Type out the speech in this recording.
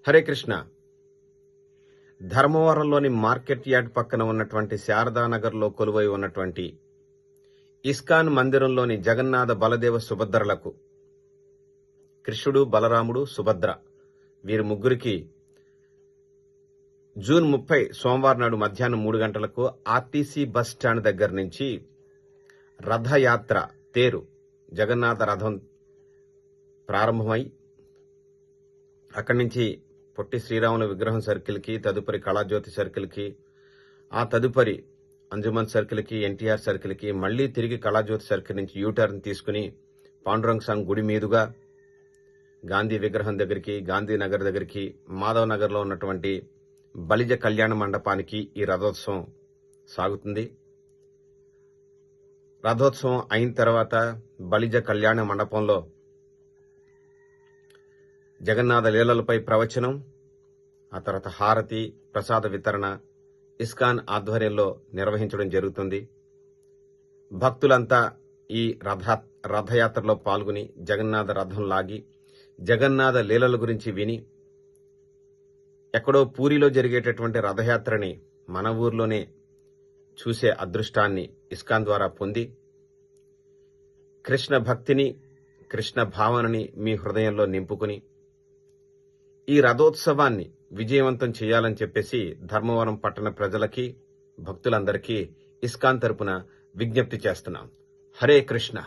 Hare Krishna. ధర్మవరంలోని market yard పక్కన ఉన్నటువంటి శారదానగర్లో కొలువై ఉన్నటువంటి ఇస్కాన్ మందిరంలోని జగన్నాథ బలదేవ సుభద్రలకు, కృష్ణుడు, బలరాముడు, సుభద్ర వీరి ముగ్గురికి జూన్ 30 సోమవారం నాడు మధ్యాహ్నం 3 గంటలకు ఆర్టీసీ బస్ స్టాండ్ దగ్గర నుంచి రథయాత్ర తేరు జగన్నాథ రథం ప్రారంభమై అక్కడి నుంచి పొట్టి శ్రీరాముల విగ్రహం సర్కిల్కి, తదుపరి కళాజ్యోతి సర్కిల్కి, ఆ తదుపరి అంజుమన్ సర్కిల్కి, ఎన్టీఆర్ సర్కిల్కి, మళ్లీ తిరిగి కళాజ్యోతి సర్కిల్ నుంచి యూటర్న్ తీసుకుని పాండురంగ స్వామి గుడి మీదుగా గాంధీ విగ్రహం దగ్గరికి, గాంధీనగర్ దగ్గరికి, మాధవ్ నగర్లో ఉన్నటువంటి బలిజ కళ్యాణ మండపానికి ఈ రథోత్సవం సాగుతుంది. రథోత్సవం అయిన తర్వాత బలిజ కళ్యాణ మండపంలో జగన్నాథ లీలలపై ప్రవచనం, ఆ తర్వాత హారతి, ప్రసాద వితరణ ఇస్కాన్ ఆధ్వర్యంలో నిర్వహించడం జరుగుతుంది. భక్తులంతా ఈ రథయాత్రలో పాల్గొని జగన్నాథ రథం లాగి జగన్నాథ లీలల గురించి విని, ఎక్కడో పూరిలో జరిగేటటువంటి రథయాత్రని మన ఊర్లోనే చూసే అదృష్టాన్ని ఇస్కాన్ ద్వారా పొంది కృష్ణ భక్తిని, కృష్ణ భావనని మీ హృదయంలో నింపుకుని ఈ రథోత్సవాన్ని విజయవంతం చేయాలని చెప్పేసి ధర్మవరం పట్టణ ప్రజలకి, భక్తులందరికీ ఇస్కాన్ తరపున విజ్ఞప్తి చేస్తున్నాం. హరే కృష్ణ.